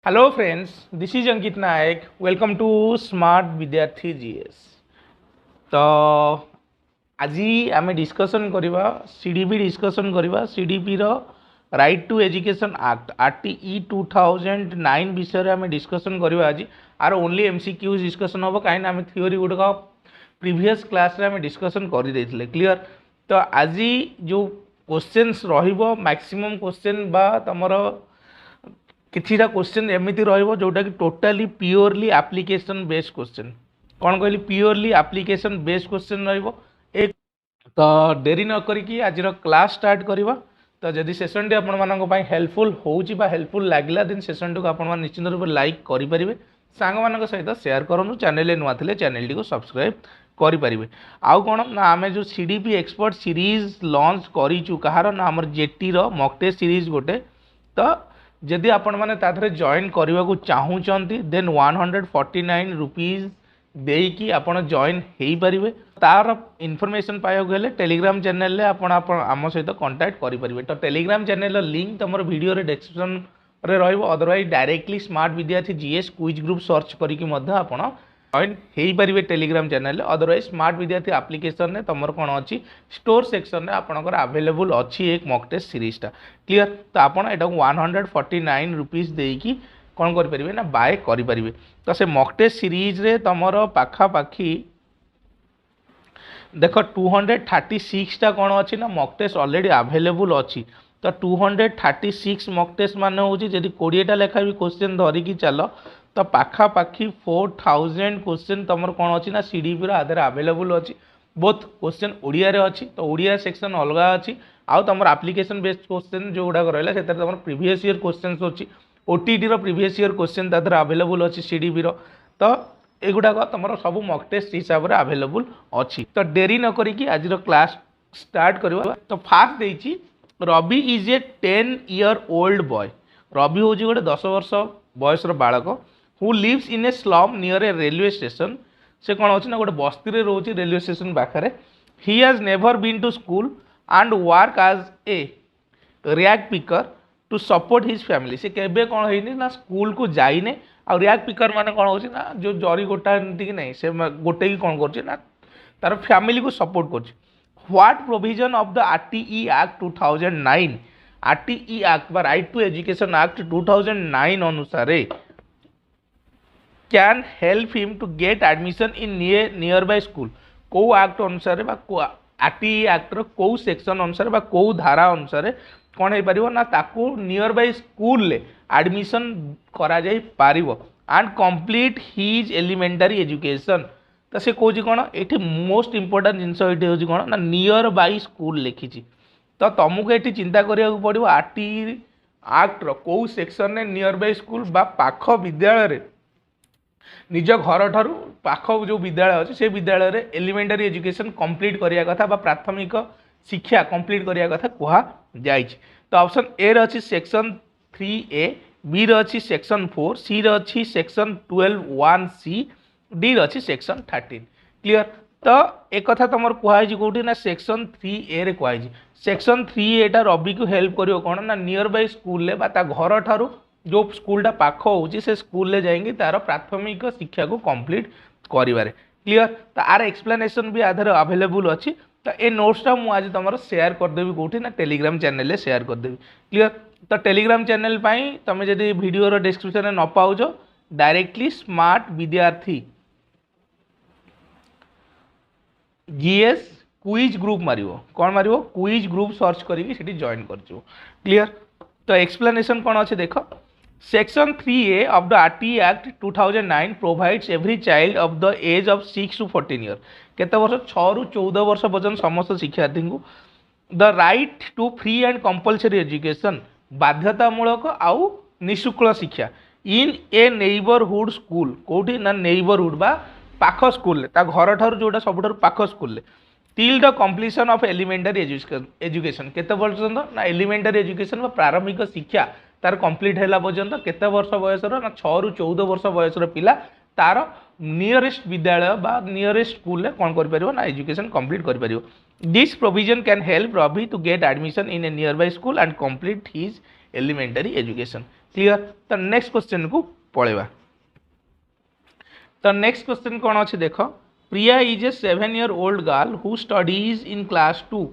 Hello friends, this is Ankit Nayak. Welcome to smart Vidyarthi GS. तो आज आम डिस्कसन करवा सीडीपी डिस्कसन करवा सीडीपी रो right to education act RTE 2009 विषय आम डिस्कसन करवा। आज आर ओनली एमसीक्यूज डिस्कसन हम कहीं आम थ्योरी गुड़क प्रीवियस क्लास रे आम डिस्कसन कर देथिले क्लियर। तो आज जो क्वेश्चंस रहिबो मैक्सिमम क्वेश्चन बा तमरो किछिटा क्वेश्चन एमती रोटा कि totally purely application based question. कौन कहली प्योरली एप्लिकेशन बेस्ड क्वेश्चन एक। तो डेरी न करी आज क्लास स्टार्ट करवा। तो जदि सेशन टी आपण हेल्पफुल होउची बा हेल्पफुल लागला देन सेशन टी आपण निश्चित रूप लाइक करेंगे, सांग मान सहित शेयर करूँ, चैनल नुआ थे चैनल टी को सब्सक्राइब करेंगे। आउ कौन ना आम जो सीडीपी एक्सपर्ट सीरीज लॉन्च करूँ कहार ना आम जेटी मॉक टेस्ट सीरीज गोटे। तो जदि आपण मैंने ताधरे जॉइन करने को चाहूँगी देन 149 रुपीज देकी आपण जॉइन हो पारे। तार इनफॉरमेशन पाइबा हेले टेलीग्राम चैनल रे आपण आम सहित कांटेक्ट करेंगे। तो टेलीग्राम चैनल लिंक तुम वीडियो रे डिस्क्रिप्शन रे रहिबो। Otherwise directly smart Vidyarthi GS quiz group search करके आपण जॉइन हो पारे टेलीग्राम चैनल। अदरवाइज स्मार्ट विद्यार्थी एप्लिकेशन ने तुम कौन अच्छी स्टोर सेक्शन में आपंकर आवेलेबल अच्छी एक मॉक टेस्ट सीरीजटा क्लियर। तो आप 149 रुपीज देकी कौन करेंगे ना बाय करेंगे। तो से मॉक टेस्ट सीरीज रे तुम पाखापाखी देख 236टा कौन अच्छी ना मॉक टेस्ट ऑलरेडी आवेलेबल अच्छी। तो 236 मॉक टेस्ट मान हूँ जब 20टा लेखा भी क्वेश्चन धरिकी चल तो पाखापाखी 4000 क्वेश्चन तुम कौन अच्छी ना सीडीपी आधार आवेलेबल अच्छी। बोथ क्वेश्चन ओडिया रे अच्छी तो ओडिया सेक्शन अलग अच्छी। आउ तुम एप्लिकेशन बेस्ड क्वेश्चन जो गुड़ाक रहा है तुम प्रीवियस ईयर क्वेश्चन अच्छी। ओटीटी प्रीवियस ईयर क्वेश्चन तादर आवेलेबल अच्छी सीडीपी तो एगुड़ाक तुम सब मॉक टेस्ट हिसाब से आवेलेबल अच्छी। तो डेरी न करी आज क्लास स्टार्ट करवा। तो फास्ट देती Ravi is a 10 year old boy. Ravi हूँ गोटे 10 वर्ष बयसर बालक who lives in a slum near a railway station. से कौन अच्छी ना गोटे बस्ती रे रोचे रेलवे स्टेशन पाखे। He has never been to school and work as a rag picker to support his family. से केबे कौन है ना स्कूल को जाइने। आ रैग पिकर माने कौन होची ना जो जरी गोटा कि नहीं से गोटे की कौन कर तार फैमिली को सपोर्ट कर। What provision of the RTE act 2009 RTE act बा राइट टू एजुकेशन एक्ट 2009 अनुसार can help him to get admission in nearby school. कौ एक्ट अनुसार आरटीई एक्ट रो सेक्शन अनुसार कौ धारा अनुसार कौन हो पार ना ताकू नियर बाय स्कूल ले एडमिशन करा जाई पारिबो and complete his elementary education. तो से कौन कौन ये मोस्ट इंपोर्टेंट जिनस ये हूँ कौन ना नियर बाय स्कूल लिखी। तो तुमको ये चिंता करा पड़ो आरटीई एक्ट रो सेक्शन ने नियर बाय स्कूल बा पाख विद्यालय रे निज घर ठारू पाख जो विद्यालय अच्छे से विद्यालय रे एलिमेंटरी एजुकेशन कंप्लीट करिया कथा बा प्राथमिक शिक्षा कंप्लीट करिया कथा कहा जाय। तो ऑप्शन ए रे अछि सेक्शन 3A, बी रे अछि सेक्शन 4, सी रे अछि सेक्शन 12(1)(c), डी रे अछि सेक्शन 13 क्लियर। तो एक कथा तुम कहुई कौटी ना सेक्शन 3A रे कहुई। सेक्शन 3A टा रवि को हेल्प करियो कौन ना नियर बाय स्कूल ले बा ता घर ठारू जो स्कूलटा पाख होची से स्कूल ले जाएंगे तार प्राथमिक शिक्षा को कंप्लीट करिवारे क्लियर। तो आर एक्सप्लेनेशन भी आधार अवेलेबल अच्छी। तो ये नोट्सटा मुझे आज तुम शेयर करदेवी कौटी ना टेलीग्राम चैनल शेयर करदेवी क्लियर। तो टेलीग्राम चैनल तुम जब वीडियो डिस्क्रिप्शन में न pouch directly smart Vidyarthi GS quiz group मारिवो कौन मारिवो क्विज ग्रुप सर्च करी जॉइन कर क्लियर। तो एक्सप्लेनेशन कौन अच्छे देख section 3A of the RTE Act 2009 provides every child of the age of 6 to 14 years केते वर्ष 6 रु 14 वर्ष पर्यंत समस्त शिक्षार्थी को the right to free and compulsory education बाध्यतामूलक आउ निःशुल्क शिक्षा इन ए नेबरहुड स्कूल कौटी ना नेबरहुड बा पाख स्कूल ता घर ठार जोटा सब पाख school till the completion of elementary education केते पर्यंत ना एलिमेंटरी एजुकेशन प्रारंभिक शिक्षा तार कंप्लीट है पर्यंत केते वर्ष बयसर ना 6 रु 14 वर्ष बयसर पिला तार नियरेस्ट विद्यालय बा नियरेस्ट स्कूल रे कौन कर ना एजुकेशन कंप्लीट कर पारिबो। This provision can help Ravi to get admission in a nearby school and complete his elementary education clear. तो नेक्स्ट क्वेश्चन को पळेबा। तो नेक्स्ट क्वेश्चन कौन अच्छे देख, Priya is a 7 year old girl who studies in class 2।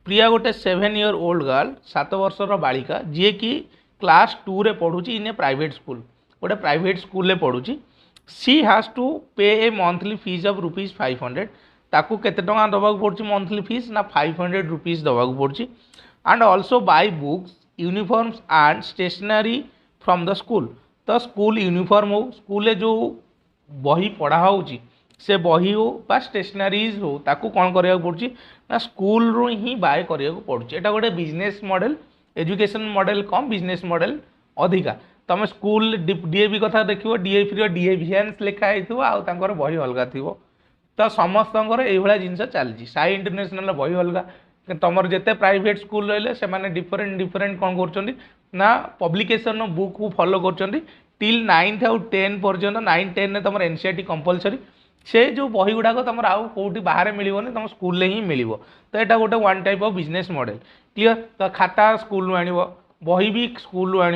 Priya गोटे 7 year old girl 7 वर्षर बालिका जी कि क्लास 2 रे पढ़ुची इन ए प्राइवेट स्कूल, गोटे प्राइवेट स्कूल रे पढ़ुची। सी हैज टू पे ए मंथली फीस ऑफ ₹500। ताकू केते टंका दबाक पड़ुची मंथली फीस ना ₹500 दबाक पड़ुची। And also buy books uniforms and stationery from the school. तो स्कूल यूनिफॉर्म हो, स्कूल जो बही पढ़ा होची से बही हो बा स्टेशनरीज हो ताकू कौन करिया पड़ुची ना स्कूल रू ही बाय करिया पड़ुची। एटा गोटे बिजनेस मॉडल, एजुकेशन मॉडल कम, बिजनेस मॉडल अधिका। तुम स्कूल डीएवी कथा देखो, डीएवी डीएभिएन्स लिखाई थो आर बही अलग थी। तो समस्त ये जिनस चलती। साई इंटरनेशनल बही अलग, तुम जिते प्राइवेट स्कूल रही से डिफरेंट डिफरेंट कौन कर पब्लिकेशन बुक को फॉलो कर टिल 9th आउ 10 पर्यटन। 9 10 में तुम एनसीईआरटी कंपलसरी, से जो बही गुड़ाक तुम आउ कौटी बाहर मिलनी तुम स्कूल ही मिल। तो यहाँ गोटे one type of business model. Clear. तो खाता स्कूल आण, बही भी स्कूल आण,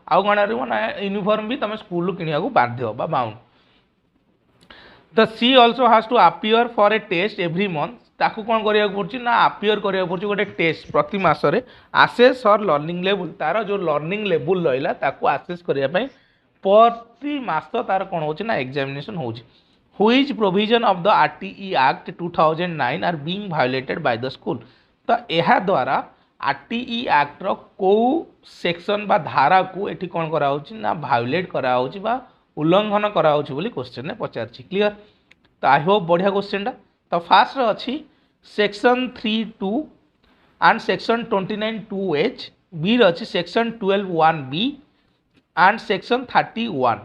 आउ कौन ना यूनिफॉर्म भी तुम स्कूल किणा बाध्य बाउंड। तो she also has to appear for a test every month. ताकू कौन करिया पड़ुची ना अपीयर करिया पड़ुची गोटे टेस्ट प्रति मासरे। आसेस और लर्निंग लेवल, तार जो लर्निंग लेवल रहिला ताकू आसेस करिया पई प्रति मास तार कौन होची ना एग्जामिनेशन होची। Which provision of the RTE act 2009 are being violated by the school. तो यह द्वारा आरटीई एक्ट रो को सेक्शन बा धारा को एठी कौन करा होची ना वायोलेट करा होची बा उल्लंघन करा होची बोली क्वेश्चन ने पचारछि। क्लियर। तो आई होप बढ़िया क्वेश्चन टा। तो फास्ट अच्छी section 3(2) and section 29(2)(h), B अच्छी सेक्शन 12(1)(b) एंड सेक्शन 30(1)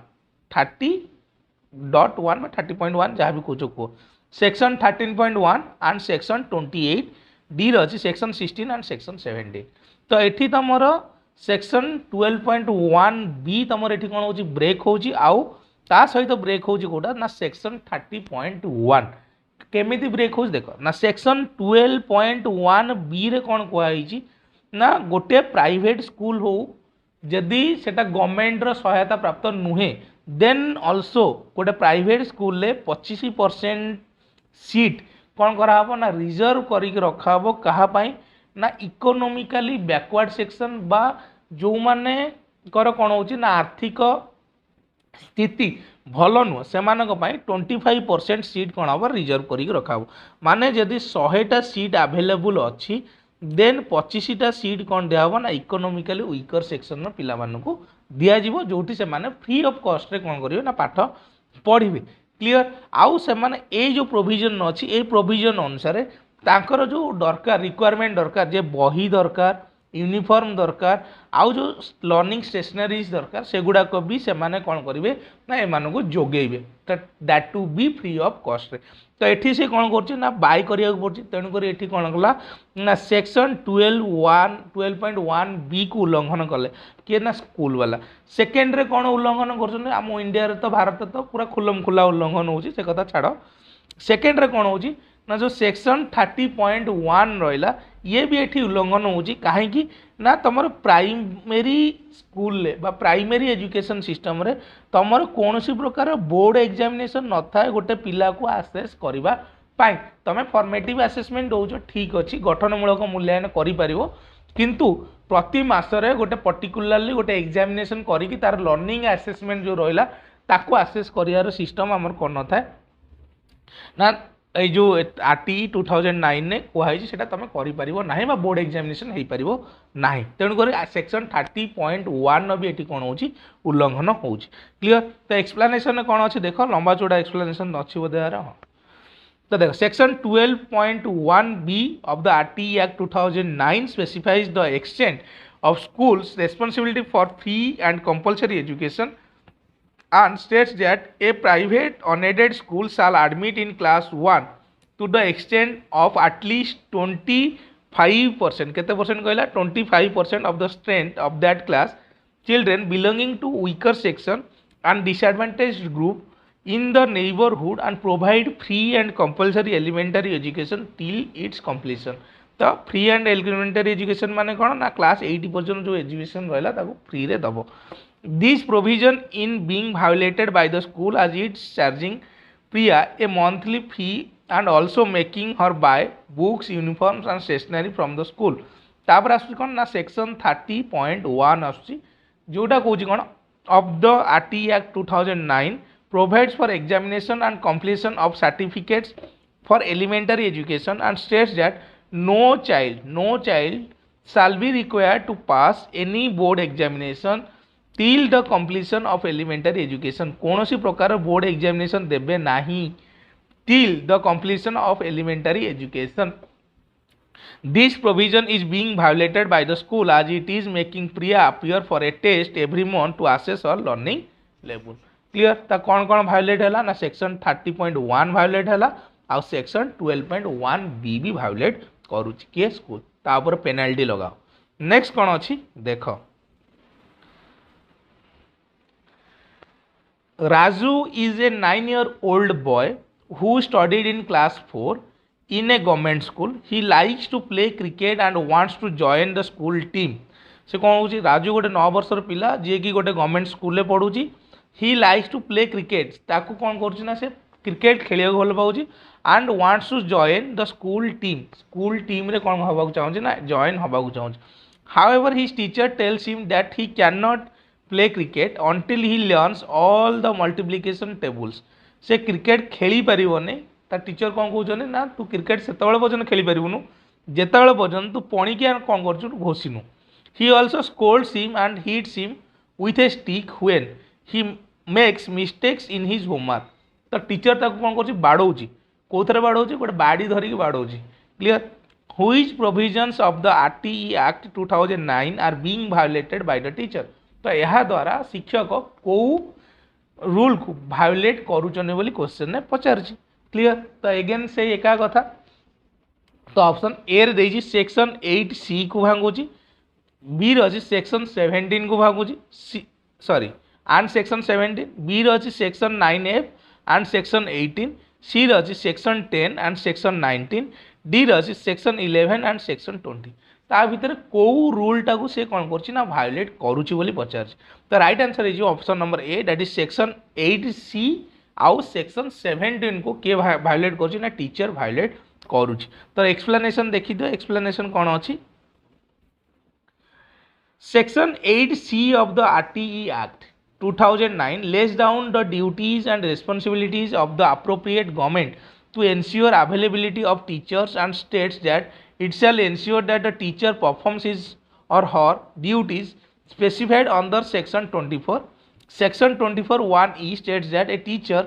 30.1 30.1 जहाँ भी कहो कह। सेक्शन 13.1 एंड सेक्शन 28, डी अच्छी सेक्शन 16 एंड सेक्शन 17। तो ये तुम सेक्शन 12.1b तुम ये कौन हो ब्रेक हो सहित ब्रेक हो कौटा ना सेक्शन 30.1। केमी ब्रेक हो देख ना सेक्शन 12.1b रे कौन कहुई ना गोटे प्राइवेट स्कूल हो जदि सेटा गवर्नमेंट रो सहायता प्राप्त नुहे देन ऑल्सो गोटे प्राइवेट स्कूल ले 25% सीट कौन कराहब ना रिजर्व करके रखाब कहाँपाई ना इकोनोमिकली बैकवर्ड सेक्शन बा जो माने कर कौन हो ना आर्थिक स्थिति भल नुह से 25% सीट कौन हम रिजर्व करके रखाब। माने जदि 100टा सीट आवेलेबल अच्छी देन 25टा सीट कौन दिहब ना इकोनोमिकली वीकर सेक्शन पिला मानकु दिज्व जो से फ्री ऑफ कॉस्ट रे कौन करेंगे ना पाठ पढ़े। क्लियर। आउ से ये जो प्रोविजन अच्छी ये प्रोविजन अनुसार तांकर जो दरकार रिक्वायरमेंट दरकार जे बही दरकार यूनिफॉर्म दरकार आउ जो लर्निंग स्टेशनरीज दरकार सेगुड़ाक भी से कौन करेंगे ना एमानकु जोगेबे that to be free of cost रे। तो ये से कौन कर बाय करिया पड़े तेणुक ये कौन कला ना सेक्शन 12.1b को उल्लंघन कले किए ना स्कूल वाला। सेकेंड रे कौन उल्लंघन कर आम इंडिया तो भारत तो पूरा खुलम खुला उल्लंघन हो कथा छाड़। सेकेंड रे कौन हो ना जो सेक्शन 30.1 रहा ये भी ये उल्लंघन हो कहीं ना तुम प्राइमेरी स्कूल ले बा प्राइमेरी एजुकेशन सिस्टम रे तुम कौन प्रकार बोर्ड एग्जामिनेशन न था गोटे पिला को आसेस करने तुम फॉर्मेटिव असेसमेंट दौच ठीक अच्छी गठनमूलक मूल्यांकन करिपारिबो किंतु प्रति मासरे गोटे पर्टिकुलारली गोटे एग्जामिनेशन करी तार लर्निंग असेसमेंट जो रहा ताको आसेस करियार सिस्टम आमर कौन था ना ये जो आरटीई 2009 ने कहुई से तुम कर बोर्ड एग्जामिनेशन हो पार ना तेणुक सेक्शन 30.1 भी ये कौन हो उल्लंघन हो। क्लियर। तो एक्सप्लेनेशन कौन अच्छी देख लंबा चौड़ा एक्सप्लेनेशन अच्छी बोधे यार। हाँ तो देख section 12.1b of the RTE Act 2009 specifies the extent of schools responsibility for free and compulsory education and states that a private unaided school shall admit in class 1 to the extent of at least 25% केते percent कहला 25% of the strength of that class children belonging to weaker section and disadvantaged group in the neighborhood and provide free and compulsory elementary education till its completion। तो free and elementary education माने कौन ना class 8 पर्यटन जो education रहा free रे दब This provision in being violated by the school as it's charging Priya a monthly fee and also making her buy books, uniforms and stationery from the school. तापर आसुची कौन ना सेक्शन 30.1 आसुची जोटा कहूँ कौन of the RT Act 2009 provides for examination and completion of certificates for elementary education and states that no child shall be required to pass any board examination till the completion of elementary education. कौन सी प्रकार board examination देबे नाही till the completion of elementary education. This provision is being violated by the school as it is making Priya appear for a test every month to assess her learning level. Clear? ता कौन कौन violate है ना section 30.1 violate है आ section 12.1 B भी violate करूची के school ता ऊपर पेनाल्टी लगाओ. नेक्स्ट कौन अच्छी देख Raju is a 9-year-old boy who studied in class 4 in a government school. He likes to play cricket and wants to join the school team. से कौन होची राजू गोटे 9 वर्षर पिला जे कि गोटे गवर्नमेंट स्कूल में पढ़ुची. He likes to play cricket ताकू कौन करुची ना से क्रिकेट खेलिया भल पाउची and wants to join the school team रे कौन हबाकू चाहूची ना जॉइन हबाकू चाहूची. However his teacher tells him that he can not play cricket until he learns all the multiplication tables. से क्रिकेट खेली पारिबोनी ता टीचर कौन कहउछन ना तू क्रिकेट सेतबेले पर्यंत खेली पारिबुनु जेतबेले पर्यंत तू पणिकी कौन करछु घोषिनु. He also scolds him and hits him with a stick when he makes mistakes in his homework. तो टीचर ताको कौन करछि बाडौछि कोथरे बाडौछि गोटे बाड़ी धरिकी बाडौछि. Clear? Which provisions of the RTE act 2009 are being violated by the teacher. तो यह द्वारा शिक्षक को रूल को वायोलेट करूचने बोली क्वेश्चन ने पचारछि. क्लियर? तो अगेन से एका कथा तो ऑप्शन ए रे देछि सेक्शन 8C को भांगुछि बी रे अछि सेक्शन 17 को भांगुछि सॉरी एंड सेक्शन 17 बी रे अछि सेक्शन 9F एंड सेक्शन 18 सी रे अछि सेक्शन 10 एंड सेक्शन 19 डी रे अछि सेक्शन 11 एंड सेक्शन 20. ता भितर को रूल टाकू से कौन करछि ना वायोलेट करूछि बोली पचारछि. तो right answer is option number A that is section 8C आउ सेक्शन 17 को के वायोलेट करछि ना टीचर वायोलेट करूछि. तो एक्सप्लेनेशन देखि दो एक्सप्लेनेशन कौन अछि. Section 8C of the RTE Act 2009 lays down the duties and responsibilities of the appropriate government to ensure availability of teachers and states that it shall ensure that the teacher performs his or her duties specified under Section 24. Section 24(1)(e) states that a teacher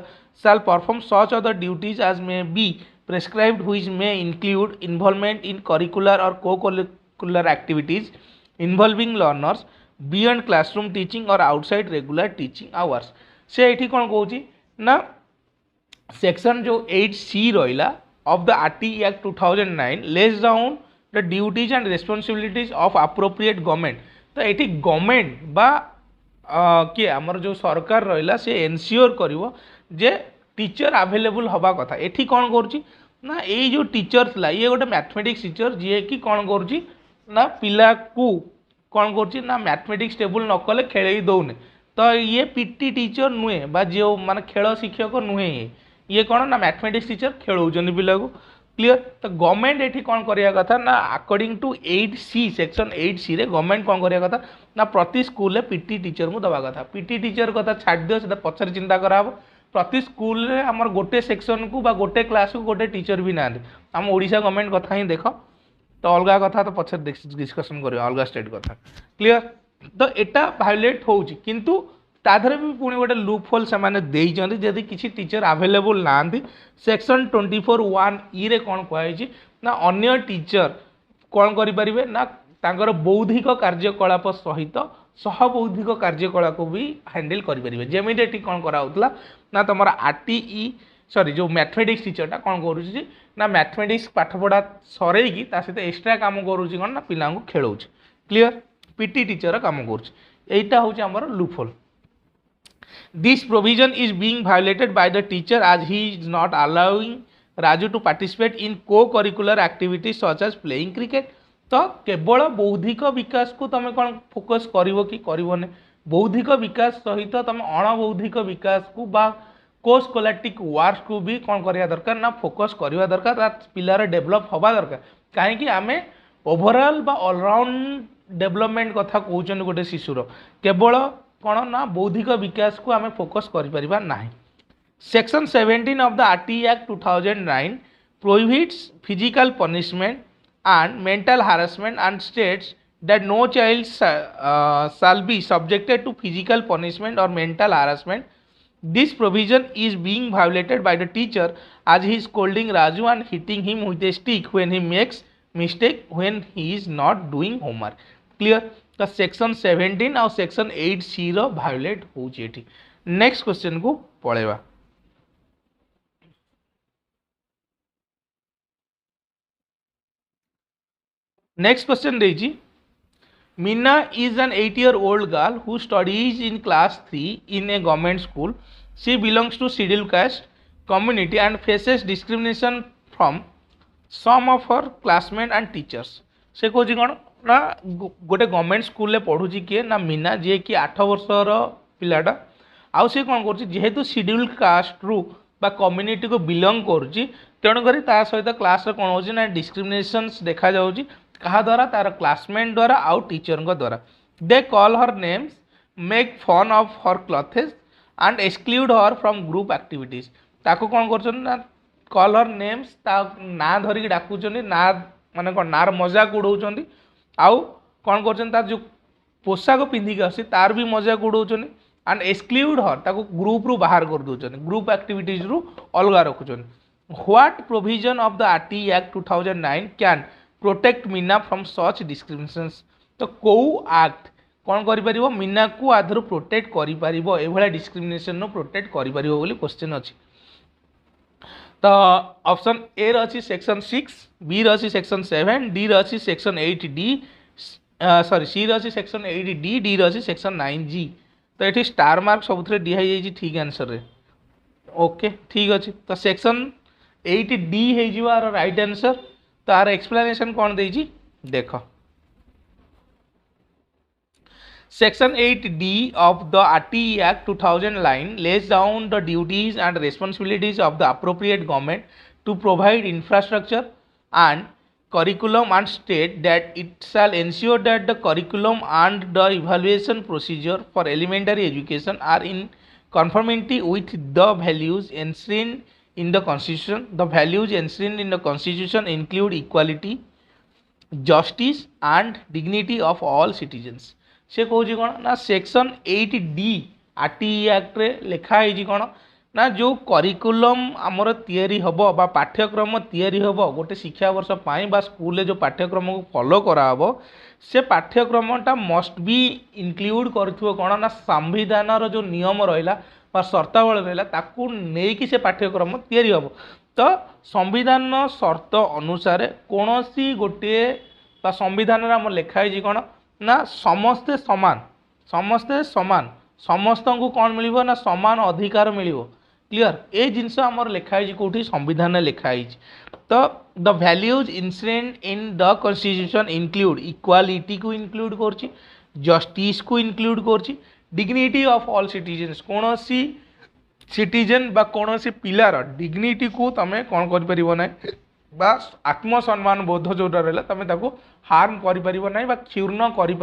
shall perform such other duties as may be prescribed which may include involvement in curricular or co-curricular activities involving learners beyond classroom teaching or outside regular teaching hours. से एठी कौन कहूँ ना section जो 8C रहा of the RTE Act 2009 lays down the duties and responsibilities of appropriate government. तो एठी government बा किए आमर जो सरकार रहा से एनश्योर करिवो जे टीचर अवेलेबल हवा कथा. एठी कौन करुची ना ये जो टीचर थला ये गोटे मैथमेटिक्स टीचर जी कि कौन करुची ना पिला को कौन कर ना मैथमेटिक्स टेबल न कले खेल दौने. तो ये पीटी टीचर नुहे बा जो माने खेल शिक्षक नुहे ये कौन ना मैथमेटिक्स टीचर खेलौछन पिला को. क्लियर? तो गवर्नमेंट एठी कौन करिया कथा ना according to 8C section 8C रे गवर्नमेंट कौन करिया कथा ना प्रति स्कूल रे पीटी टीचर को दबा कथा. पीटी टीचर कथा छाड़ दियो सेटा पछर चिंता करा प्रति स्कूल रे हमर गोटे सेक्शन को बा गोटे क्लास को गोटे टीचर भी ना हम ओडिशा गवर्नमेंट कथा ही देखो. तो अलग कथा तो पछर डिस्कशन करियो अलग स्टेट कथा. क्लियर? तो एटा वायोलेट होउची किंतु ताधरे भी पुणी गोटे लूप होल से माने देइचंदी जदी किसी टीचर अवेलेबल नांती सेक्शन 24(1)(e) रे कोन कहै ना अन्य टीचर कौन करि परिबे ना तांकर बौद्धिक कार्यकलाप सहित सहबौद्धिक कार्यकलाप को भी हैंडल करि परिबे. जेमिति एठी कोन करा होतला ना तमरा आरटीई सॉरी जो मैथमेटिक्स टीचरटा कौन करुँच ना मैथमेटिक्स पाठपढ़ा सरईकी सहित एक्सट्रा काम करुँच कौन ना पिला खेलौछ. क्लियर? पीटी टीचर काम करुँचा हूँ आमर loophole. This provision is being violated by the teacher आज he is not allowing Raju to participate in co-curricular activities such as playing cricket. तो केवल बौद्धिक विकास को तुम कौन फोकस कर कि करने बौद्धिक विकास सहित तुम अणबौद्धिक विकास को बा को स्कोलास्टिक वार्स को भी कौन करवा दरकार ना फोकस करवा दरकार पिलार डेभलप हवा दरकार कहीं आम ओभरऑल बा ऑलराउंड डेभलपमेंट कथा कहते गोटे शिशुर केवल कौन ना बौद्धिक विकास को आम फोकस करिपरिबा नाही। Section 17 of the RT Act 2009 prohibits physical punishment and mental harassment and states that no child shall be subjected to physical punishment or mental harassment. This provision is being violated by the teacher as he is scolding Raju and hitting him with a stick when he makes mistake when he is not doing homework. Clear? तो section 17 और section 8C रो violate होची एठी। Next question को पळेबा। Next question देजी Meena is an 8-year-old girl who studies in class 3 in a government school. She belongs to scheduled caste community and faces discrimination from some of her classmates and teachers. से कौन कौन ना गोटे government school में पढ़ुची किए ना मीना जी कि 8 वर्षर पिलाटा आउ से कौन कर जेहेतु शेड्यूल कास्ट रु बा कम्युनिटी को बिलोंग करुच्ची तेणुक सहित क्लास कौन हो ना डिस्क्रिमिनेशन देखा जाऊँगी कहा द्वारा तार क्लासमेट द्वारा आउ टीचर द्वारा they call her names make fun of her clothes and exclude her from group activities ताको कौन कर कॉल हर नेम्स ना धरिकी डाकुचन ना माने कौन नार मजाक उड़ाऊँ आउ कौन कर जो पोशाक पिंधिक आसी तार भी मजाक उड़ाऊँ एंड एक्सक्लूड हर ताको ग्रुप रु बाहर कर दौरान ग्रुप एक्टिविटीज रु अलग रखुन what provision of the RT Act 2009 can protect Meena from such discriminations तो कौ एक्ट कौन कर मीना को आधर प्रोटेक्ट कर डिस्क्रिमिनेशन प्रोटेक्ट कर क्वेश्चन अच्छी तो ऑप्शन ए रही सेक्शन 6 बी रही सेक्शन 7 डी रही सेक्शन 8D सॉरी सी रही सेक्शन 8D डी रही सेक्शन 9G तो ये स्टार मार्क सब दिखाई ठीक आंसर रे ओके ठीक अच्छे तो सेक्शन 8D हो राइट आंसर तार एक्सप्लेनेशन कौन देजी देख section 8D of the RT Act 2009 lays down the duties and responsibilities of the appropriate government to provide infrastructure and curriculum and state that it shall ensure that the curriculum and the evaluation procedure for elementary education are in conformity with the values enshrined in the Constitution. The values enshrined in the Constitution include equality, justice and dignity of all citizens. से कौन कौन ना section 8D RT Act रे लिखाई कौन ना जो curriculum आमर तैयारी हब बा पाठ्यक्रम तैयारी हब गोटे शिक्षा वर्ष पाई बा स्कूल जो पाठ्यक्रम को फॉलो करा हब से पाठ्यक्रमटा मस्ट बी इनक्लूड करथिबो कौन ना संविधान रो जो नियम रहिला बा शर्तावली रहिला ताकू नेकी से पाठ्यक्रम तैयारी हब तो संविधान शर्त अनुसार कोनोसी गोटे बा संविधान रे आम लिखाई कौन ना समस्ते समान समस्त को कौन मिल ना समान अधिकार मिल क्लियर ए जिनस आम लिखाई कौटी संविधान लिखाई तो the values enshrined in the constitution include equality को इंक्लूड कर जस्टिस को इंक्लूड कर डिग्निटी ऑफ ऑल सिटीजन्स कौन सी सिटीजन बा कौन सी पिलार डिग्निटी को तमें कौन कर बा आत्मसम्मान बोध जोटा रहा तुम ताको हार्म कर क्षुर्ण कर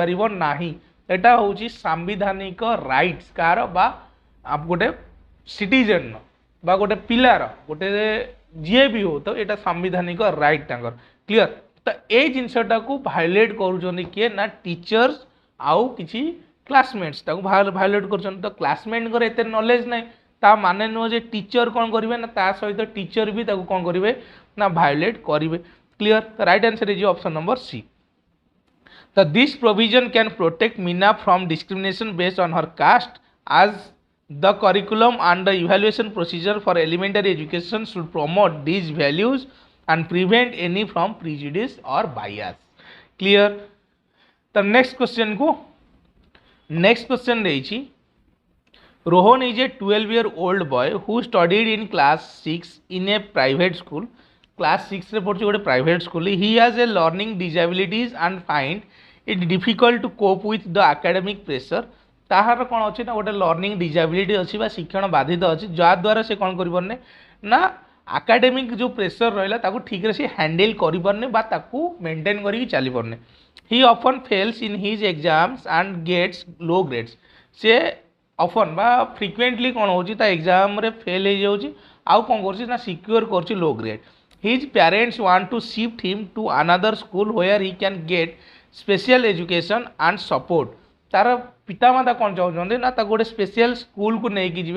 हूँ सांविधानिक राइट्स कार बा आप गोटे सिटीजन बा गोटे पिलार गोटे जी भी हो तो यहाँ सांविधानिक राइट तांकर क्लियर तो ये जिनसटा को भायोलेट कर किए ना टीचर्स आउ किसी क्लासमेट्स भायोलेट कर क्लासमेट एत नॉलेज ना ता माने नुह जे टीचर कौन करेंगे ना ता सहित टीचर भी कौन करेंगे ना भायोलेट करेंगे क्लियर तो right answer is option number C तो this provision can protect Meena from discrimination based on her caste as the curriculum and the evaluation procedure for elementary education should promote these values and prevent any from prejudice or bias. Clear? The next question को next question रही Rohan is a 12-year-old boy who studied in class 6 in a private school. Class 6 रे पढ़ुछि गोटे private school. He has a learning disabilities and find it difficult to cope with the academic pressure. ताहार कौन अच्छी ना गोटे learning disability अच्छी बा शिक्षण बाधित अच्छी जहाद्वारा से कौन कर ना आकाडेमिक जो प्रेसर रहा ठीक से हैंडल कर मेंटेन कर चली पारने he often fails in his exams and gets low grades से ऑफन बा फ्रिक्वेंटली कौन होता एग्जाम रे फेल हो जाऊँगी आउ कौन कर सिक्योर कर low grade his parents want to shift him to another school where he can get special education and support तार पितामाता कौन चाहते ना गोटे स्पेशल स्कूल को लेकिन जी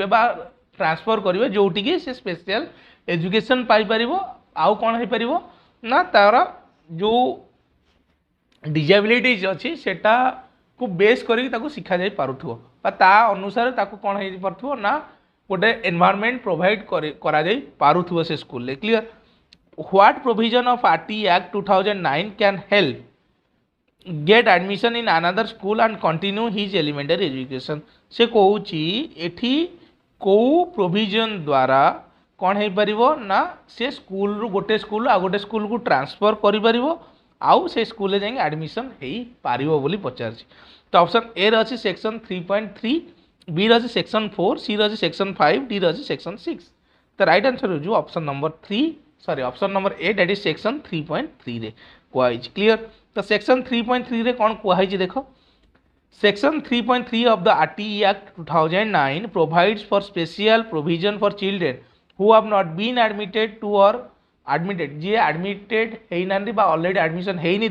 ट्रांसफर करेंगे जोटिकी से स्पेशल एजुकेशन पाइपर आउ कौन हो पार ना तार जो डिजाबिलिटीज अच्छी सेटा को बेस करके शिखा जा पारुथो ता अनुसार ताको कौन हो पारुथो ना गोटे एनवायरनमेंट प्रोवाइड करा जाई पारुथो से स्कूल ले clear what provision of RT act 2009 can help gate admission in another school and continue his elementary education से कहूँ एठी कौ प्रोविजन द्वारा कौन हो पार ना से स्कूल रु गोटे स्कूल आ गोटे स्कूल को ट्रांसफर कर आउ से स्कूल जाए एडमिशन हो पार बोली पचार तो ऑप्शन ए रही सेक्शन 3.3 बी रही सेक्शन 4 सी रही सेक्शन 5 डी रही सेक्शन 6 तो राइट आंसर हो option number 3 sorry option number A that is section 3.3 रे कहई क्लियर तो सेक्शन 3.3 रे कौन कहई देखो section 3.3 of the RTE act 2009 provides for special provision for children who have not been admitted to or admitted जी admitted होना बा ऑलरेडी एडमिशन होनी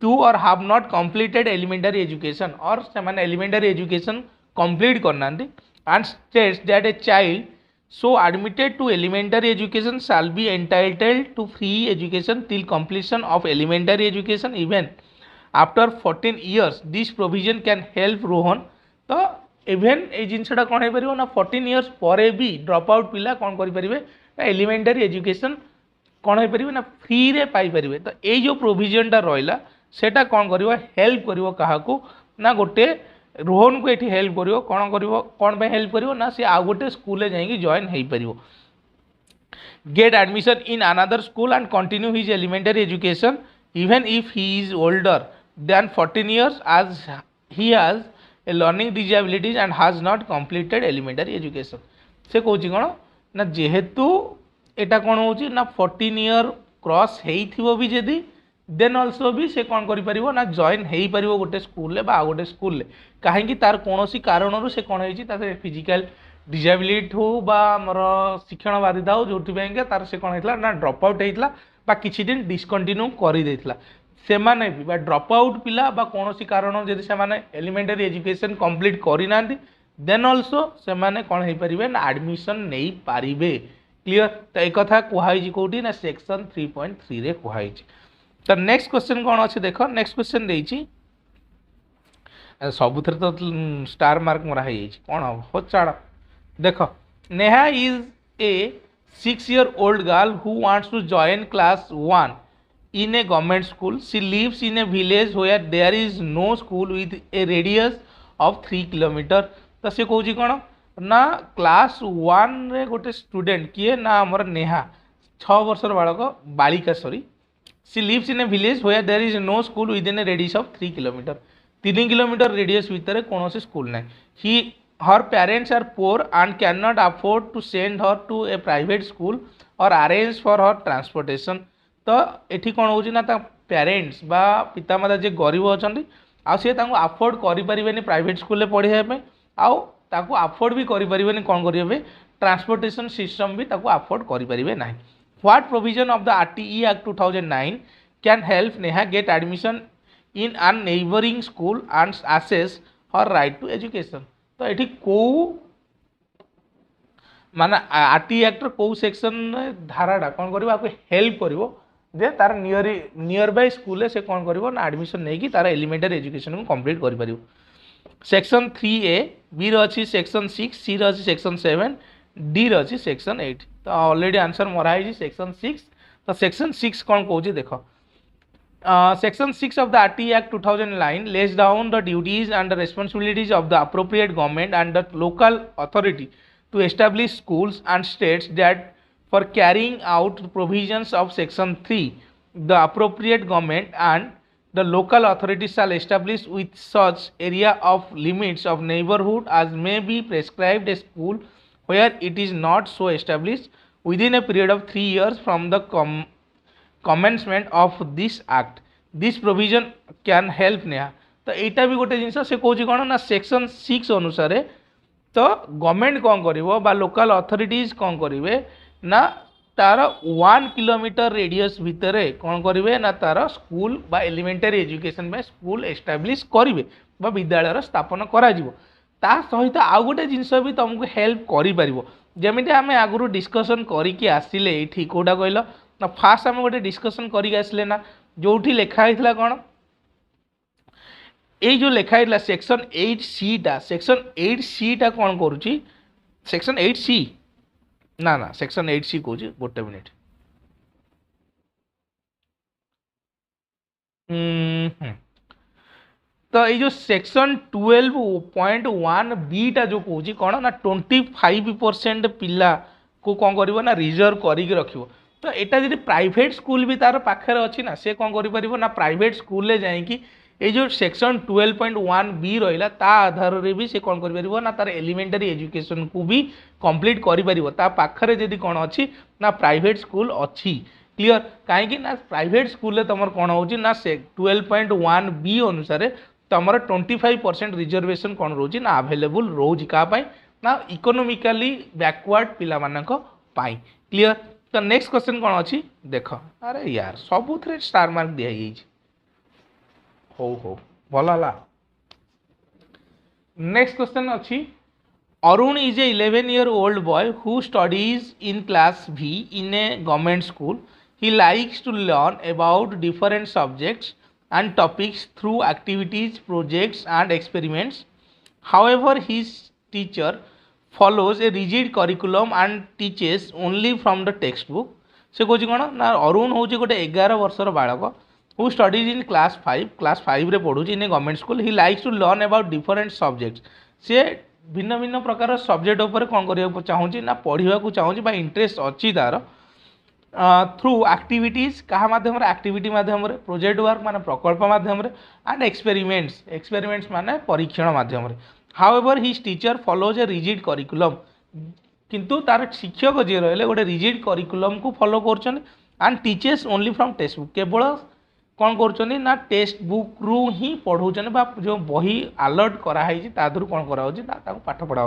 to or have not completed elementary education और से एलिमेंटरी एजुकेशन कंप्लीट करना and states that a child so admitted to elementary education shall be entitled to free education till completion of elementary education even after 14 years this provision can help Rohan तो even ये जिनसा कौन हो पार ना 14 years पर भी drop out पिला कौन करेंगे एलिमेंटरी एजुकेशन कौन हो पार ना फ्री रे पाई पारे तो ये जो प्रोविजनटा रहा सेटा कौन कर हेल्प कर क्या ना गोटे रोहन को ये हेल्प कर कौन हेल्प कर ना सी आउ गोटे स्कूल जाइए जॉइन हो पार get admission in another school and continue his elementary education even if he is older than 14 years as he has a learning disabilities and has not completed elementary education से कौन कौन ना जेहेतु एटा कौन हो ना 14 year क्रॉस हो भी जदि देन ऑल्सो भी से कौन कर ना जॉइन हो पार गोटे स्कूल गोटे स्कूल कहीं तार कौन कारण से कौन हो फिजिकल डिजाबिलिटी हो आमर शिक्षण बाधिता हो जो तार से कौन होता ना ड्रॉप आउट होता किसी दिन डिस्कंटिन्यू कर से भी ड्रॉप आउट पिला कौन कारण जब से एलिमेंटरी एजुकेशन कंप्लीट करना देन ऑल्सो से कौन हो पारे ना एडमिशन नहीं पारे क्लियर तो एक कथा कहुई कौटी ना सेक्शन 3.3 रे कहुई तो नेक्स्ट क्वेश्चन कौन अच्छे देख नेक्स्ट क्वेश्चन देती सबुथ तो स्टार मार्क मरा कौन हम हो छाड़ देख Neha is a 6 year old girl who wants to join class 1 in a government school. She lives in a village where there is no school with a radius of 3 kilometer. तो से कौन कौन ना क्लास 1 रे गोटे स्टूडेंट किए ना आमर नेहा 6 वर्षर बालक बालिका sorry she lives in a village where there is no school within a radius of 3 kilometre 3 kilometre radius भितर कौन स्कूल ना ही her parents are poor and can not afford to send her to a private school और arrange for her transportation तो ये कौन हो parents बा पितामाता जे गरीब अच्छा सी अफोर्ड करें प्राइवेट स्कूल पढ़ाई आउ अफोर्ड भी करें कौन करेंगे ट्रांसपोर्टेशन सिस्टम भी अफोर्ड करेंगे ना what provision of the RTE act 2009 can help Neha get admission in an neighbouring school and access her right to education तो ये कौ माने आरटीई एक्ट कौ सेक्शन धाराटा कौन कर हेल्प कर तार नियर बाय स्कूल से कौन कर ना एडमिशन नहीं कि तार एलिमेंटरी एजुकेशन को कंप्लीट कर सेक्शन 3A बी रही सेक्शन 6 सी रही सेक्शन 7 डी रही सेक्शन 8 तो ऑलरेडी आंसर मराई सेक्शन 6 तो सेक्शन 6 कौन कौन देख section 6 of the RTE act 2009 lays down the duties and the responsibilities of the appropriate government and the local authority to establish schools and states that for carrying out provisions of section 3 the appropriate government and The local authorities shall establish with such area of limits of neighborhood as may be prescribed a school where it is not so established within a period of 3 years from the commencement of this act. This provision can help Neha तो यहाँ भी गोटे जिन से कौन कौन ना section 6 अनुसार तो गवर्नमेंट कौन करिवो बा लोकल अथॉरिटीज कौन करिवे ना तार 1 किलोमीटर रेडियस भितर कौन करेंगे ना तार स्कूल बा एलिमेंटरी एजुकेशन में स्कूल एस्टाब्लिश करेंगे बा विद्यालय स्थापन करा सहित आउ गोटे जिनस भी तुमको हेल्प करमी आम आगु डिस्कसन करके आसिले ये कौटा कहल ना फास्ट आम गोटे डिस्कसन करके आसिले ना जो लिखाई कौन ये जो लिखाई सेक्शन 8C टा सेक्शन 8C टा कौन करुच्ची सेक्शन 8C ना ना सेक्शन 8C कौच गोटे मिनिट तो ये जो सेक्शन 12.1B टा जो कौच कौन ना 25% पिला को कौन कर ना रिजर्व करके रखियो तो यहाँ जी प्राइवेट स्कूल भी तार पाखे अच्छी ना से कौन कर ना प्राइवेट स्कूल ले जाइए ये जो सेक्शन 12.1B रहा ता आधार रे भी से कौन कर ना तार एलिमेंटरी एजुकेशन को भी कंप्लीट कर पाखरे जदि कौन अच्छी ना प्राइवेट स्कूल अच्छी क्लियर कहीं ना प्राइवेट स्कूल तुम कौन हो ना से 12.1B अनुसार तुम 25% रिजर्वेशन कौन रोची ना अवेलेबल रोज क्या ना इकोनोमिकली बैकवर्ड पिला मानक पाई क्लियर तो नेक्स्ट क्वेश्चन कौन अच्छी देख अरे यार सबुथ स्टार मार्क दिखाई हो भल है नेक्स्ट क्वेश्चन अच्छी Arun is a 11-year-old boy who studies in class V in a government school. He likes to learn about different subjects and topics through activities, projects and experiments. However, his teacher follows a rigid curriculum and teaches only from the textbook. से कौन कौन ना अरुण हूँ गोटे 11 वर्षर बालक who studies in class 5 रे पढ़ुची in a government school. He likes to learn about different subjects. से भिन्न भिन्न प्रकार सब्जेक्ट उपर कौन करने चाहूँगी ना पढ़ा चाहूँगी बा इंटरेस्ट अच्छी तार थ्रू एक्टिविटीज क्या मध्यम एक्टिविटी मध्यम प्रोजेक्ट वर्क माने प्रकल्प मध्यम एंड एक्सपेरिमेंट्स माने परीक्षण मध्यम. However his teacher follows a rigid curriculum किंतु तार शिक्षक जी रहे गोटे रिजिड करिकुलम को फॉलो कर and teachers only from text book केवल कौन कर ना टेक्स्ट बुक रु ही पढ़ाऊँ बा जो बही अलर्ट कराई तादर कौन कराऊँ पाठ पढ़ा.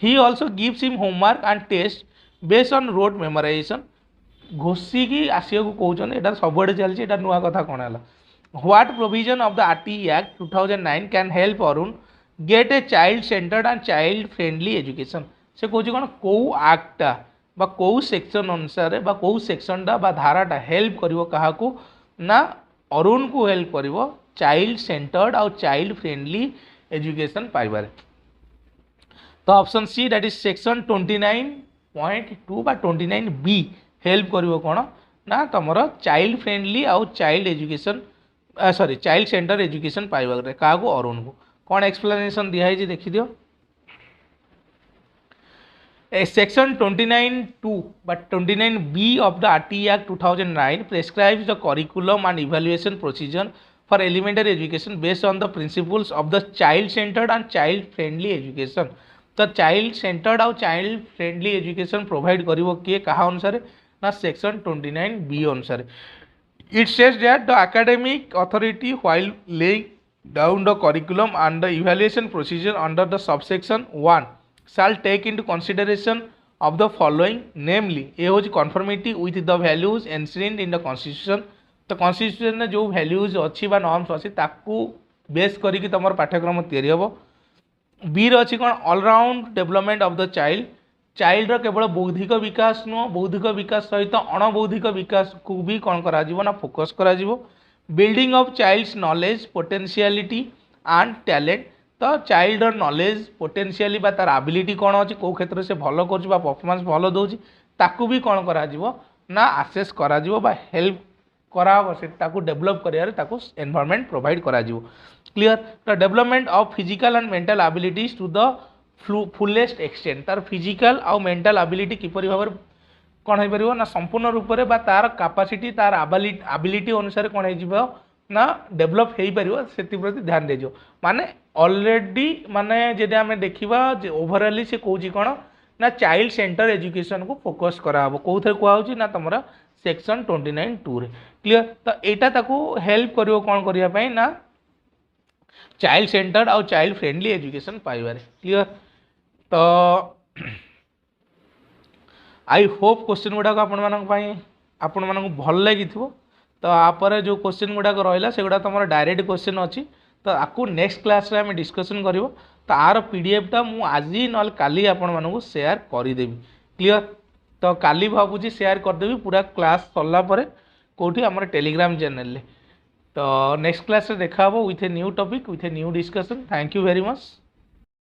He also gives him homework and test based on rote memorisation घोषिकी आसिया को कहते यहाँ सबुआड़े चलती है नुआ कथा कौन है. What provision of the RTE Act 2009 can help Arun gate a child centred and child friendly education. से कौन कौन कौ एक्टा बा कौ सेक्शन अनुसार बा कौ सेक्शनटा बा धाराटा हेल्प करिवो काहाकू ना अरुण को हेल्प करिवो चाइल्ड सेंटर्ड आउ चाइल्ड फ्रेंडली एजुकेशन पाइबार. तो option C that is section 29.2 बा 29B हेल्प करिवो कौन ना तुमर चाइल्ड फ्रेंडली आउ child education sorry child centre education पाइबार क्या अरुण को कौन एक्सप्लेनेशन दिखाई देखी दियो. Section 29.2 but 29B of the RTE Act 2009 prescribes the curriculum and evaluation procedure for elementary education based on the principles of the child-centered and child-friendly education. तो child-centered और child-friendly education provide करिवो किए कहा अनुसार ना section 29B अनुसार. It says that the academic authority while laying down the curriculum and the evaluation procedure under the subsection 1 shall take into consideration of the following, namely a hose conformity with the values enshrined in the constitution. तो constitution ने जो values अच्छी बा norms अच्छी ताकू base करी तुम पाठ्यक्रम तैयारी हम. बी रही कौन all round development of the child केवल बौद्धिक विकास नुह बौद्धिक विकास सहित अणबौद्धिक विकास को भी कौन करा ना फोकस करा. Building of child's knowledge potentiality and talent. तो चाइल्ड नॉलेज पोटेंशियली बा तार एबिलिटी कौन अच्छी कौ क्षेत्र से भल कर परफॉर्मेंस भल दूसरी ताकू भी कौन करा ना आसेस करा बा हेल्प करा से डेवलप कर एनवायरनमेंट प्रोवाइड करा. Clear. The development of physical and mental abilities to the fullest extent तार फिजिकल आउ मेंटल एबिलिटी किपरि भाव कौन हो पार ना संपूर्ण रूप से तार कैपेसिटी तार एबिलिटी अनुसार कौन हो ना डेभलप हो पार से प्रति ध्यान दीजिए माने ऑलरेडी माने जदि आम देखा ओभरअली से कौन कौन ना चाइल्ड सेंटर एजुकेशन को फोकस कराब कौन कहूँ ना तुम सेक्शन 29(2) क्लियर तो यहाँ हेल्प कर कौन करने ना चाइल्ड सेंटर आउ चाइल्ड फ्रेंडली एजुकेशन पाइबार क्लियर तो आई होप क्वेश्चन गुड़ाक आपण मानक भल लगी तो आपर जो क्वेश्चन गुड़ाक रहा से गुड़ा तुम डायरेक्ट क्वेश्चन अच्छी तो आपको नेक्स्ट क्लास आम डिस्कसन कर तो आर पीडीएफटा मुझे आज ना काली आपण मानक सेयार करदेवी क्लियर तो काली भावुँ सेयार करदेवी पूरा क्लास सरला कौटी आम टेलीग्राम चैनल तो नेक्स्ट क्लास देखा with a new topic with a new discussion thank you very much.